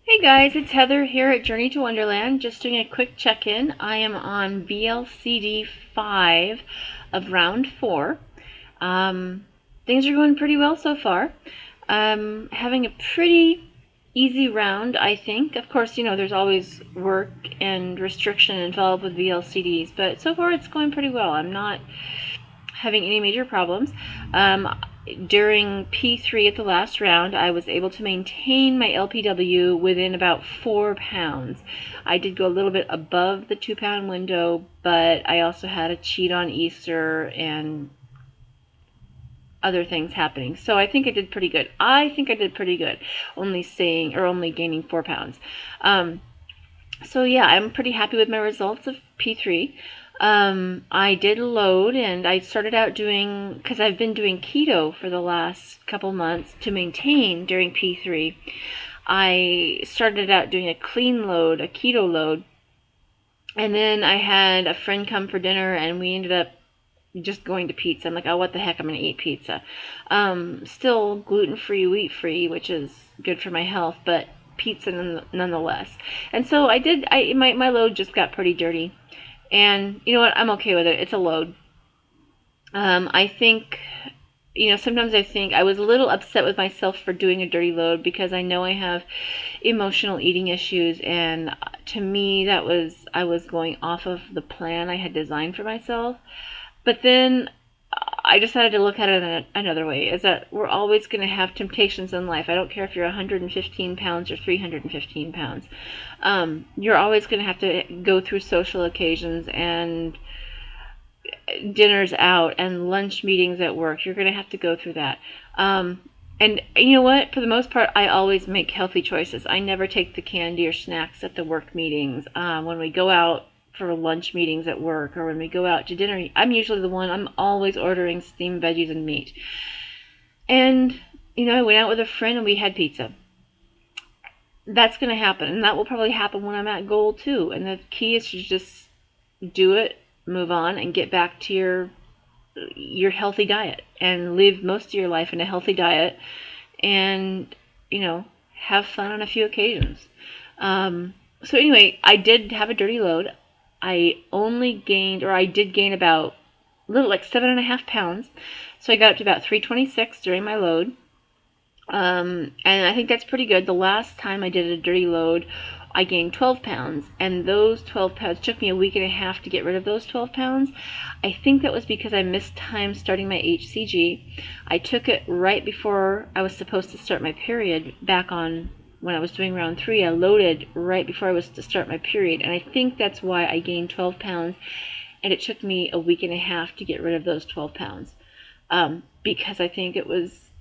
Hey guys, it's Heather here at Journey to Wonderland. Just doing a quick check-in. I am on VLCD5 of round 4. Things are going pretty well so far. Having a pretty easy round, I think. Of course, there's always work and restriction involved with VLCDs, but so far it's going pretty well. I'm not having any major problems. During P3 at the last round, I was able to maintain my LPW within about 4 pounds. I did go a little bit above the 2-pound window, but I also had a cheat on Easter and other things happening. So I think I did pretty good. Only gaining 4 pounds. So yeah, I'm pretty happy with my results of P3. I did load, and I started out doing, because I've been doing keto for the last couple months to maintain during P3. I started out doing a clean load, a keto load, and then I had a friend come for dinner, and we ended up just going to pizza. I'm like, oh, what the heck, I'm going to eat pizza. Still gluten-free, wheat-free, which is good for my health, but pizza nonetheless. And so my load just got pretty dirty. And you know what? I'm okay with it. It's a load. I think, sometimes I think I was a little upset with myself for doing a dirty load because I know I have emotional eating issues, and to me I was going off of the plan I had designed for myself. But then I decided to look at it in another way, is that we're always going to have temptations in life. I don't care if you're 115 pounds or 315 pounds. You're always going to have to go through social occasions and dinners out and lunch meetings at work. You're going to have to go through that. And you know what? For the most part, I always make healthy choices. I never take the candy or snacks at the work meetings. When we go out for lunch meetings at work, or when we go out to dinner, I'm usually I'm always ordering steamed veggies and meat. And, I went out with a friend and we had pizza. That's going to happen, and that will probably happen when I'm at goal too. And the key is to just do it, move on, and get back to your healthy diet and live most of your life in a healthy diet, and, have fun on a few occasions. So anyway, I did have a dirty load. I did gain about a little, like 7.5 pounds. So I got up to about 326 during my load. And I think that's pretty good. The last time I did a dirty load, I gained 12 pounds, and those 12 pounds took me a week and a half to get rid of those 12 pounds. I think that was because I missed time starting my HCG. I took it right before I was supposed to start my period back on when I was doing round 3. I loaded right before I was to start my period, and I think that's why I gained 12 pounds, and it took me a week and a half to get rid of those 12 pounds. Because I think it was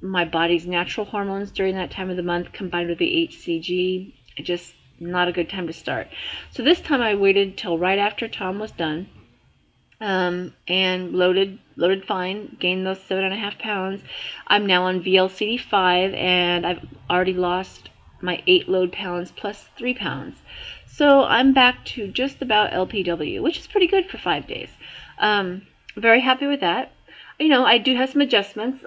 my body's natural hormones during that time of the month combined with the HCG. Just not a good time to start. So this time I waited till right after Tom was done, and loaded fine, gained those 7.5 pounds. I'm now on VLCD5, and I've already lost my 8 load pounds plus 3 pounds. So I'm back to just about LPW, which is pretty good for 5 days. Very happy with that. I do have some adjustments.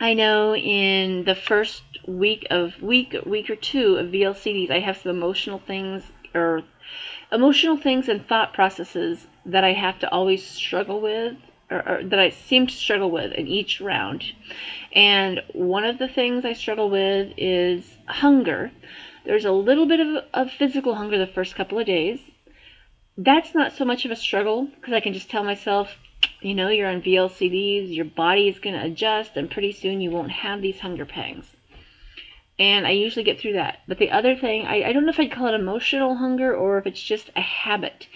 I know in the first week or two of VLCDs, I have some emotional things and thought processes that I have to always struggle with, or that I seem to struggle with in each round. And one of the things I struggle with is hunger. There's a little bit of physical hunger the first couple of days. That's not so much of a struggle, because I can just tell myself, you're on VLCDs, your body is going to adjust, and pretty soon you won't have these hunger pangs. And I usually get through that. But the other thing, I don't know if I'd call it emotional hunger or if it's just a habit.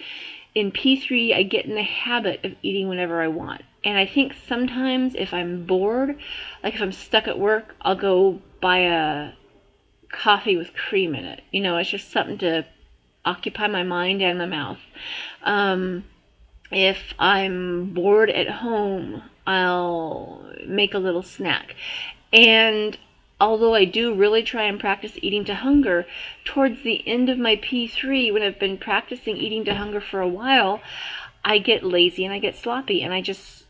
In P3, I get in the habit of eating whenever I want. And I think sometimes if I'm bored, like if I'm stuck at work, I'll go buy a coffee with cream in it. It's just something to occupy my mind and my mouth. If I'm bored at home, I'll make a little snack. And although I do really try and practice eating to hunger, towards the end of my P3, when I've been practicing eating to hunger for a while, I get lazy and I get sloppy, and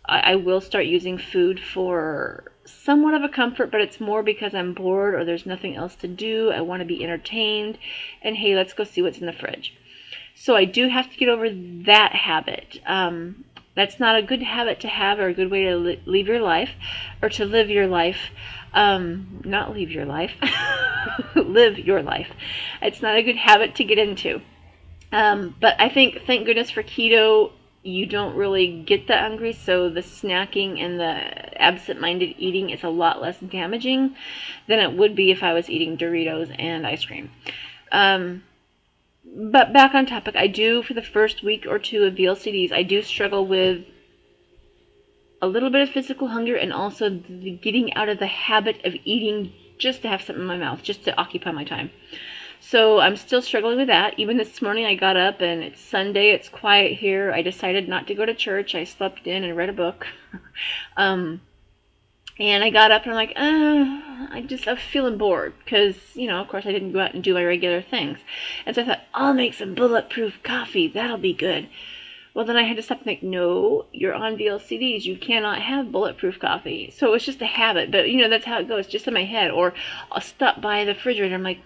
I will start using food for somewhat of a comfort, but it's more because I'm bored or there's nothing else to do. I want to be entertained, and hey, let's go see what's in the fridge. So I do have to get over that habit. That's not a good habit to have, or a good way to live your life, or to live your life. Not leave your life, live your life. It's not a good habit to get into. But I think, thank goodness for keto, you don't really get that hungry, so the snacking and the absent-minded eating is a lot less damaging than it would be if I was eating Doritos and ice cream. But back on topic, I do, for the first week or two of VLCDs, I do struggle with a little bit of physical hunger, and also the getting out of the habit of eating just to have something in my mouth, just to occupy my time. So I'm still struggling with that. Even this morning I got up, and it's Sunday, it's quiet here. I decided not to go to church. I slept in and read a book. And I got up and I'm like, I'm feeling bored because, of course I didn't go out and do my regular things. And so I thought, I'll make some bulletproof coffee. That'll be good. Well, then I had to stop and think, no, you're on VLCDs. You cannot have bulletproof coffee. So it was just a habit. But, that's how it goes, just in my head. Or I'll stop by the refrigerator. I'm like,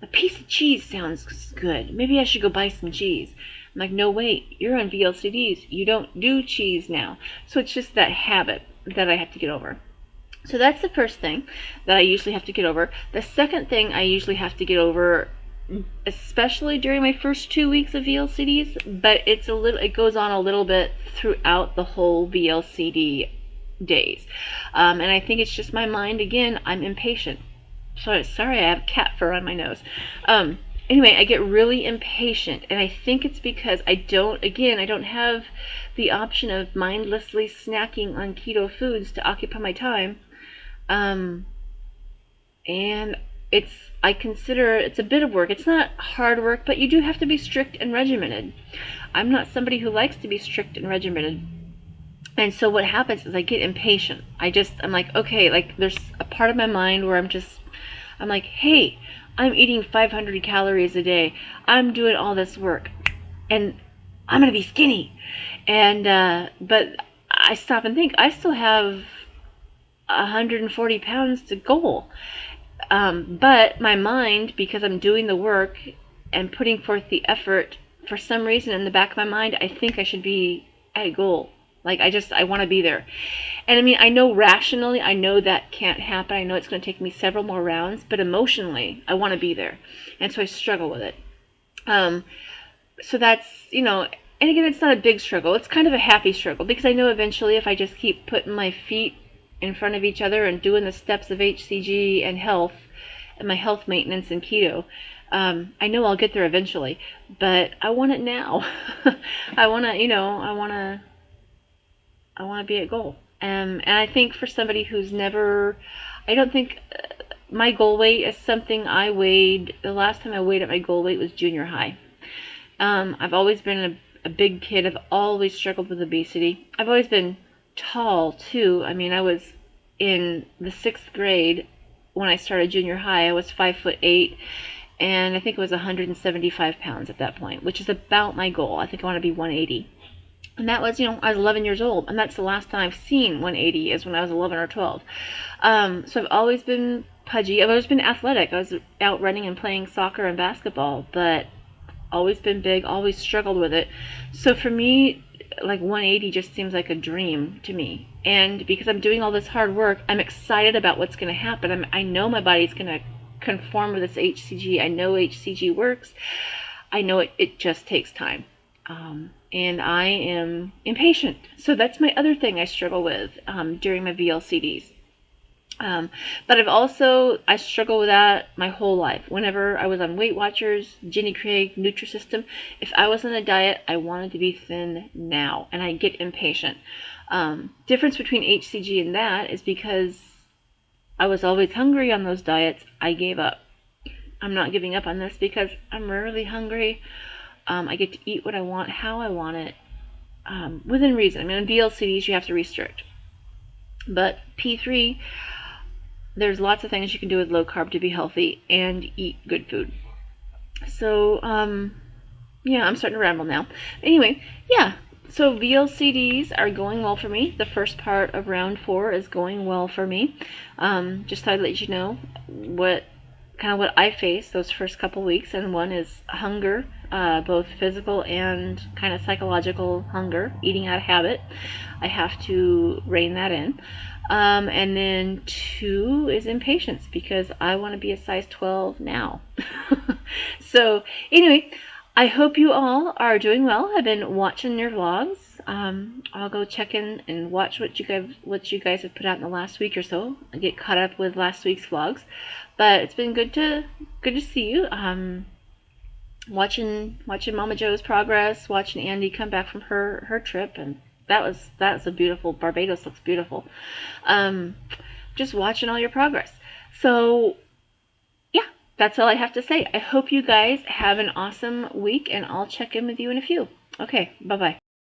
a piece of cheese sounds good. Maybe I should go buy some cheese. I'm like, no, wait, you're on VLCDs. You don't do cheese now. So it's just that habit that I have to get over. So that's the first thing that I usually have to get over. The second thing I usually have to get over, especially during my first 2 weeks of VLCDs, but it goes on a little bit throughout the whole VLCD days. And I think it's just my mind. Again, I'm impatient. Sorry, I have cat fur on my nose. Anyway, I get really impatient, and I think it's because I don't have the option of mindlessly snacking on keto foods to occupy my time. And I consider it's a bit of work. It's not hard work, but you do have to be strict and regimented. I'm not somebody who likes to be strict and regimented. And so what happens is I get impatient. I'm like, okay, like there's a part of my mind where I'm like, hey, I'm eating 500 calories a day. I'm doing all this work, and I'm gonna be skinny. And but I stop and think I still have 140 pounds to goal. But my mind, because I'm doing the work and putting forth the effort, for some reason in the back of my mind, I think I should be at goal. Like I want to be there. And I mean, I know rationally, I know that can't happen. I know it's going to take me several more rounds, but emotionally, I want to be there. And so I struggle with it. So that's, and again, it's not a big struggle. It's kind of a happy struggle, because I know eventually if I just keep putting my feet in front of each other and doing the steps of HCG and health, and my health maintenance and keto, I know I'll get there eventually, but I want it now. I want to be at goal. And I think for somebody who's never, I don't think my goal weight is something I weighed, the last time I weighed at my goal weight was junior high. I've always been a big kid. I've always struggled with obesity. I've always been tall too. I mean, I was in the 6th grade when I started junior high. I was 5'8", and I think it was 175 pounds at that point, which is about my goal. I think I want to be 180. And that was, I was 11 years old, and that's the last time I've seen 180 is when I was 11 or 12. So I've always been pudgy. I've always been athletic. I was out running and playing soccer and basketball, but always been big, always struggled with it. So for me, like 180 just seems like a dream to me. And because I'm doing all this hard work, I'm excited about what's going to happen. I know my body's going to conform with this HCG. I know HCG works. I know it just takes time. And I am impatient. So that's my other thing I struggle with during my VLCDs. But I struggle with that my whole life. Whenever I was on Weight Watchers, Jenny Craig, Nutrisystem, if I was on a diet, I wanted to be thin now, and I get impatient. Difference between HCG and that is because I was always hungry on those diets, I gave up. I'm not giving up on this because I'm rarely hungry. I get to eat what I want, how I want it, within reason. I mean, in VLCDs, you have to restrict. But P3, there's lots of things you can do with low carb to be healthy and eat good food. So, yeah, I'm starting to ramble now. Anyway, yeah, So VLCDs are going well for me. The first part of round 4 is going well for me. Just thought I'd let you know what I faced those first couple weeks, and one is hunger, both physical and kind of psychological hunger, eating out of habit. I have to rein that in. And then 2 is impatience, because I want to be a size 12 now. So anyway, I hope you all are doing well. I've been watching your vlogs. I'll go check in and watch what you guys have put out in the last week or so. I get caught up with last week's vlogs, but it's been good to see you. Watching Mama Jo's progress, watching Andy come back from her trip, and that was a beautiful. Barbados looks beautiful. Just watching all your progress. So yeah, that's all I have to say. I hope you guys have an awesome week, and I'll check in with you in a few. Okay, bye-bye.